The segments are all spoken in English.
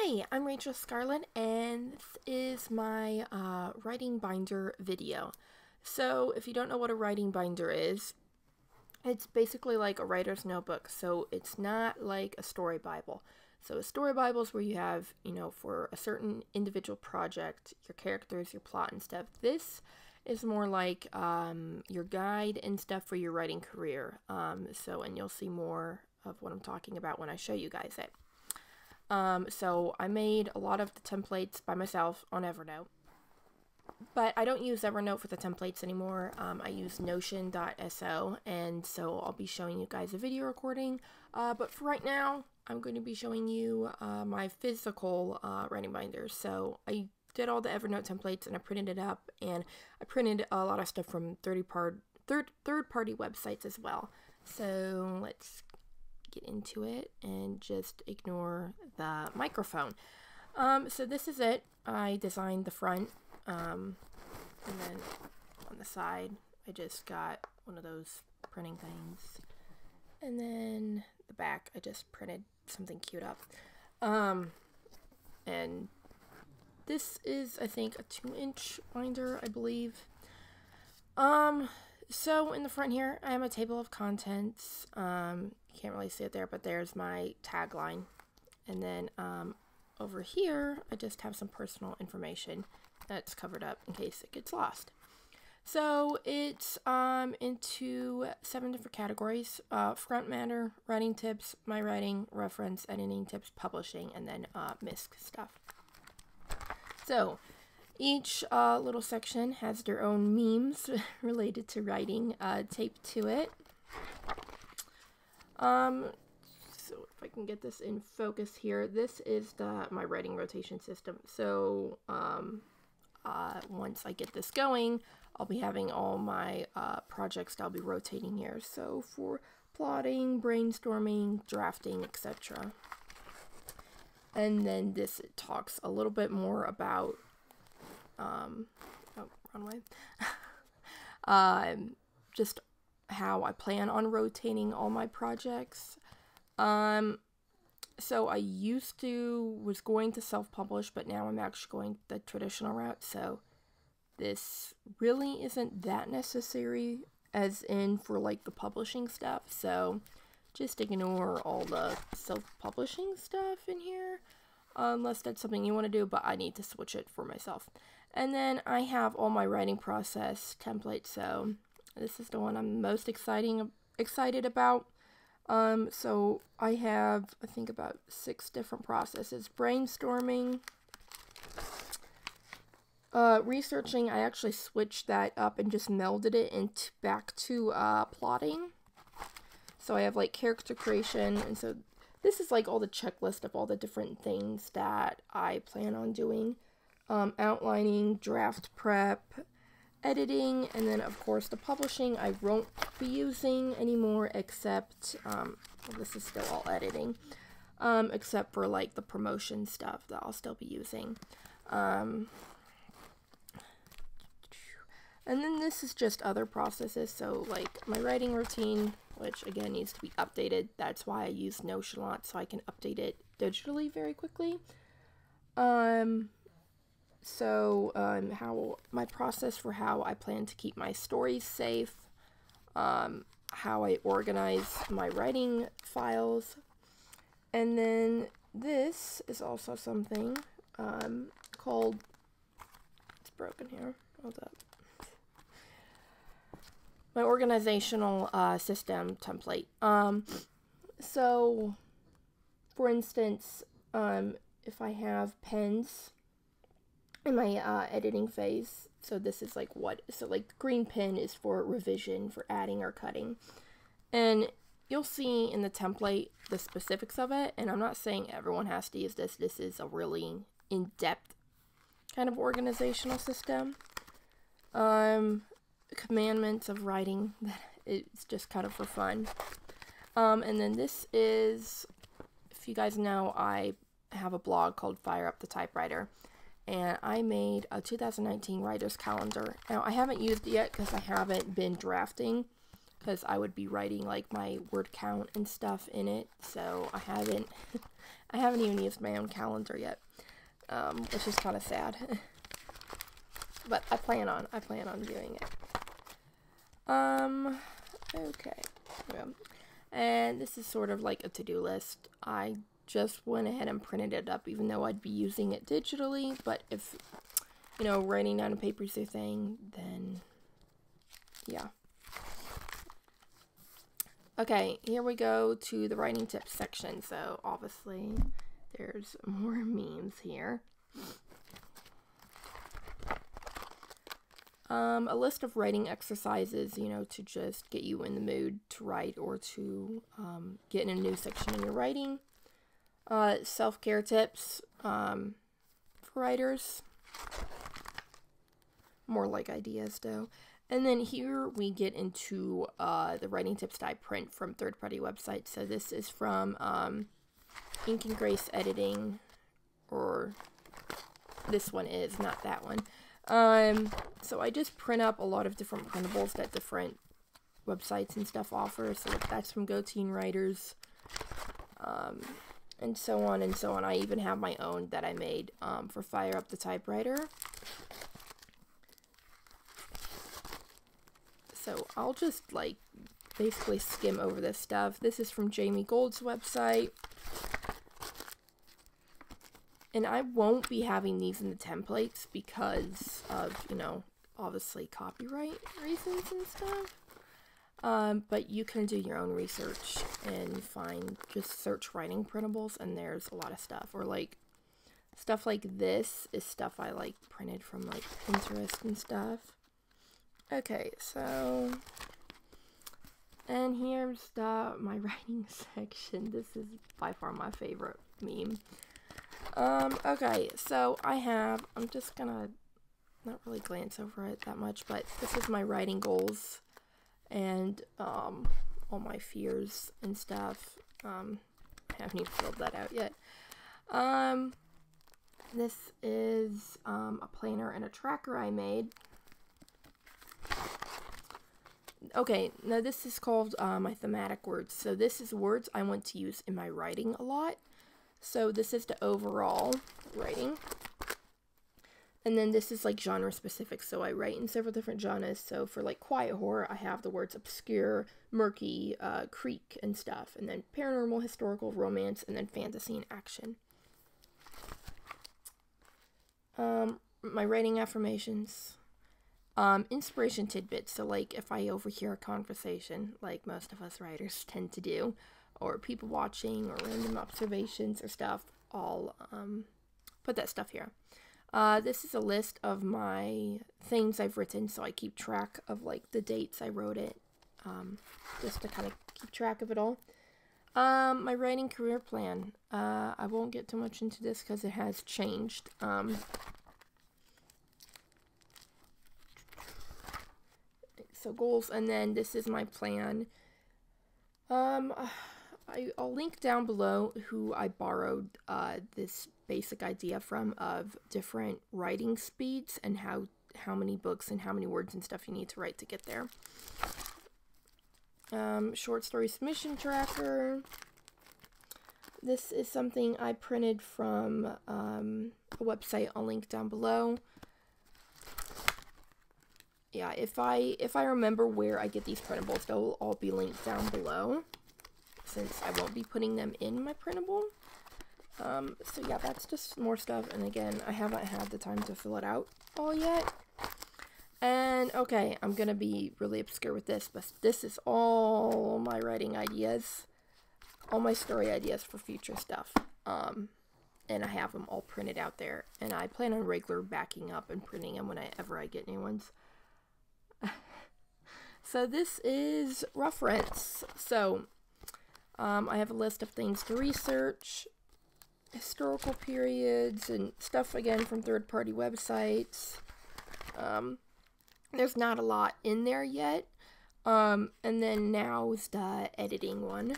Hi, I'm Rachel Scarlett, and this is my writing binder video. So if you don't know what a writing binder is, it's basically like a writer's notebook. So it's not like a story Bible. So a story Bible is where you have, for a certain individual project, your characters, your plot and stuff. This is more like your guide and stuff for your writing career. And you'll see more of what I'm talking about when I show you guys it. So I made a lot of the templates by myself on Evernote, but I don't use Evernote for the templates anymore. I use Notion.so, and so I'll be showing you guys a video recording, but for right now, I'm going to be showing you my physical writing binders. So I did all the Evernote templates and I printed it up, and I printed a lot of stuff from third-party websites as well. So let's get into it and just ignore the microphone. So this is it. I designed the front, and then on the side I just got one of those printing things, and then the back I just printed something cute up. And this is, I think, a 2-inch binder, I believe. So in the front here, I have a table of contents. You can't really see it there, but there's my tagline. And then over here, I just have some personal information that's covered up in case it gets lost. So it's into 7 different categories: front matter, writing tips, my writing, reference, editing tips, publishing, and then MISC stuff. So each little section has their own memes related to writing taped to it. So if I can get this in focus here, this is my writing rotation system. So once I get this going, I'll be having all my projects that I'll be rotating here. So for plotting, brainstorming, drafting, etc. And then this talks a little bit more about just how I plan on rotating all my projects. So I was going to self-publish, but now I'm actually going the traditional route. So this really isn't that necessary as in for like the publishing stuff. So just ignore all the self-publishing stuff in here, unless that's something you want to do, but I need to switch it for myself. And then I have all my writing process templates. So this is the one I'm most excited about. So I have, I think, about 6 different processes. Brainstorming, researching. I actually switched that up and just melded it back to plotting. So I have like character creation, and so this is like all the checklist of all the different things that I plan on doing. Outlining, draft prep, editing, and then of course the publishing I won't be using anymore, except this is still all editing, except for like the promotion stuff that I'll still be using. And then this is just other processes, so like my writing routine, which again needs to be updated. That's why I use Notion a lot, so I can update it digitally very quickly. How my process for how I plan to keep my stories safe, how I organize my writing files, and then this is also something called, it's broken here, hold up, my organizational system template. So for instance, if I have pens in my editing phase, so this is like the green pen is for revision, for adding or cutting, and you'll see in the template the specifics of it, and I'm not saying everyone has to use this. This is a really in-depth kind of organizational system. Commandments of writing, that it's just kind of for fun. And then this is, if you guys know, I have a blog called Fire Up the Typewriter, and I made a 2019 writer's calendar. Now, I haven't used it yet because I haven't been drafting, because I would be writing like my word count and stuff in it. So I haven't I haven't even used my own calendar yet, which is kind of sad. But I plan on doing it. Okay. Yeah. And this is sort of like a to-do list. I just went ahead and printed it up, even though I'd be using it digitally. But if, you know, writing down a paper is your thing, then yeah. Okay, here we go to the writing tips section. So obviously there's more memes here. A list of writing exercises, you know, to just get you in the mood to write or to get in a new section in your writing. Self-care tips for writers. More like ideas, though. And then here we get into the writing tips that I print from third-party websites. So this is from Ink and Grace Editing, or this one is, not that one. So I just print up a lot of different printables that different websites and stuff offer. So that's from Go Teen Writers, and so on and so on. I even have my own that I made for Fire Up the Typewriter. So I'll just like basically skim over this stuff. This is from Jamie Gold's website. And I won't be having these in the templates because of, you know, obviously copyright reasons and stuff. But you can do your own research and just search writing printables, and there's a lot of stuff. Or like, stuff like this is stuff I like printed from like Pinterest and stuff. Okay, so, and here's my writing section. This is by far my favorite meme. Okay, so I'm just gonna not really glance over it that much, but this is my writing goals and, all my fears and stuff. I haven't even filled that out yet. This is, a planner and a tracker I made. Okay, now this is called, my thematic words. So this is words I want to use in my writing a lot. So this is the overall writing. And then this is like genre specific. So I write in several different genres. So for like quiet horror, I have the words obscure, murky, creek and stuff. And then paranormal, historical, romance, and then fantasy and action. My writing affirmations. Inspiration tidbits. So like if I overhear a conversation, like most of us writers tend to do, or people watching, or random observations or stuff, I'll put that stuff here. This is a list of my things I've written, so I keep track of like the dates I wrote it, just to kind of keep track of it all. My writing career plan. I won't get too much into this because it has changed. So goals, and then this is my plan. I'll link down below who I borrowed this basic idea from, of different writing speeds and how many books and how many words and stuff you need to write to get there. Short story submission tracker. This is something I printed from a website I'll link down below. Yeah, if I remember where I get these printables, they'll all be linked down below, since I won't be putting them in my printable. So yeah, that's just more stuff, and again, I haven't had the time to fill it out all yet. And okay, I'm gonna be really obscure with this, but this is all my writing ideas, all my story ideas for future stuff. And I have them all printed out there, and I plan on regular backing up and printing them whenever I get new ones. So this is reference. So I have a list of things to research, historical periods, and stuff again from third-party websites. There's not a lot in there yet. And then now is the editing one.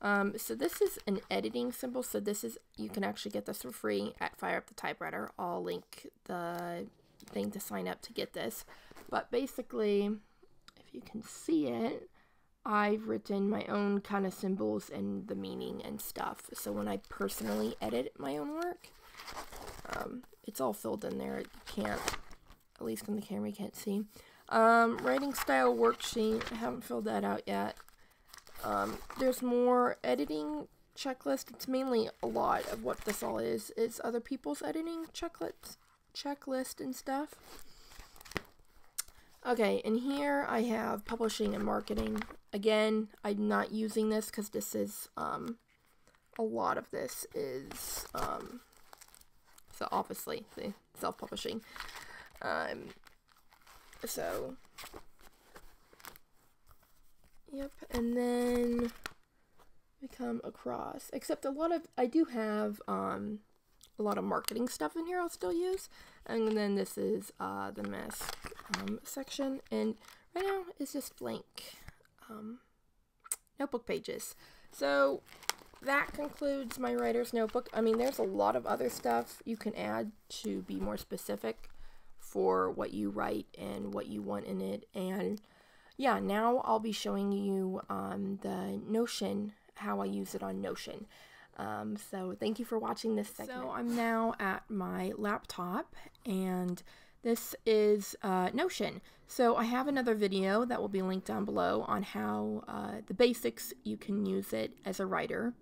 So this is an editing symbol. So this is, you can actually get this for free at Fire Up the Typewriter. I'll link the thing to sign up to get this. But basically, if if you can see it, I've written my own kind of symbols and the meaning and stuff. So when I personally edit my own work, it's all filled in there. You can't, at least on the camera, you can't see. Writing style worksheet, I haven't filled that out yet. There's more editing checklist. It's mainly a lot of what this all is other people's editing checklist and stuff. Okay, and here I have publishing and marketing. Again, I'm not using this because this is, a lot of this is, so obviously, the self-publishing. So, yep, and then we come across, except I do have, a lot of marketing stuff in here I'll still use. And then this is the mask section, and right now it's just blank notebook pages. So that concludes my writer's notebook. I mean, there's a lot of other stuff you can add to be more specific for what you write and what you want in it. And yeah, now I'll be showing you the Notion, how I use it on Notion. So thank you for watching this segment. So I'm now at my laptop, and this is Notion. So I have another video that will be linked down below on how the basics you can use it as a writer.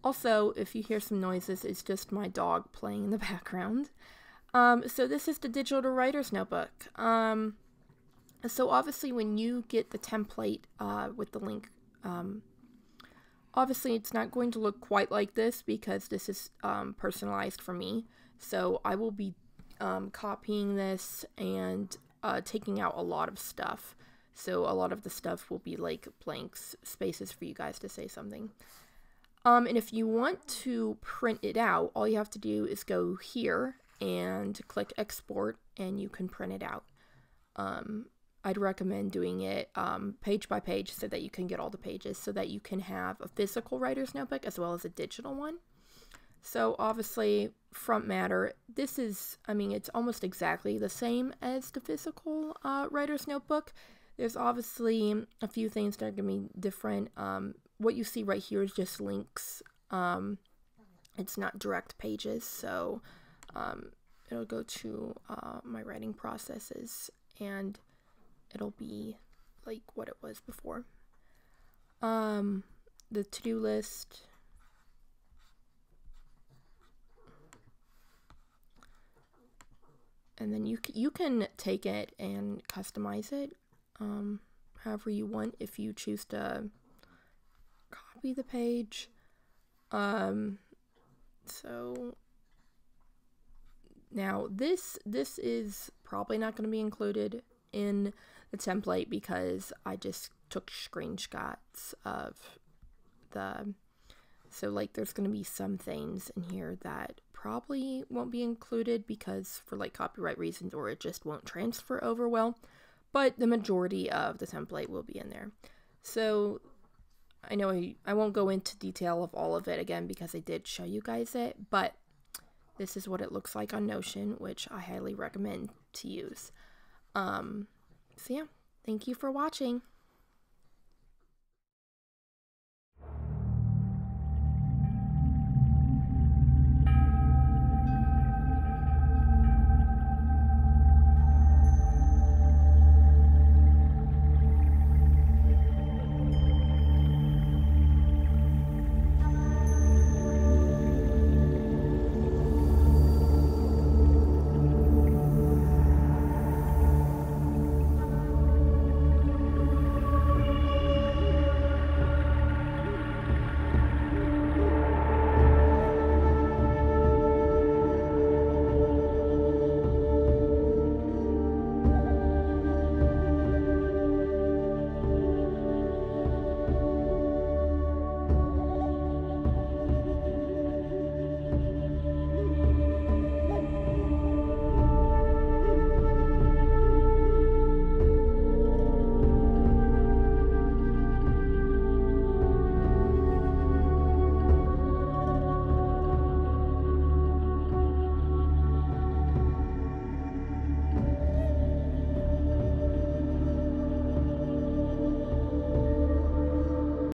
Also, if you hear some noises, it's just my dog playing in the background. So this is the digital writer's notebook. So obviously when you get the template with the link, obviously it's not going to look quite like this because this is personalized for me. So I will be copying this and taking out a lot of stuff. So a lot of the stuff will be like blanks, spaces for you guys to say something. And if you want to print it out, all you have to do is go here and click export, and you can print it out. I'd recommend doing it page by page so that you can get all the pages, so that you can have a physical writer's notebook as well as a digital one. So obviously front matter, this is, I mean, it's almost exactly the same as the physical writer's notebook. There's obviously a few things that are going to be different. What you see right here is just links. It's not direct pages, so it'll go to my writing processes, and it'll be like what it was before. The to-do list. And then you can take it and customize it however you want if you choose to copy the page. So now this is probably not going to be included in the template because I just took screenshots of so like there's going to be some things in here that probably won't be included because for like copyright reasons, or it just won't transfer over well, but the majority of the template will be in there. So I know I won't go into detail of all of it again because I did show you guys it, but this is what it looks like on Notion, which I highly recommend to use. So yeah, thank you for watching.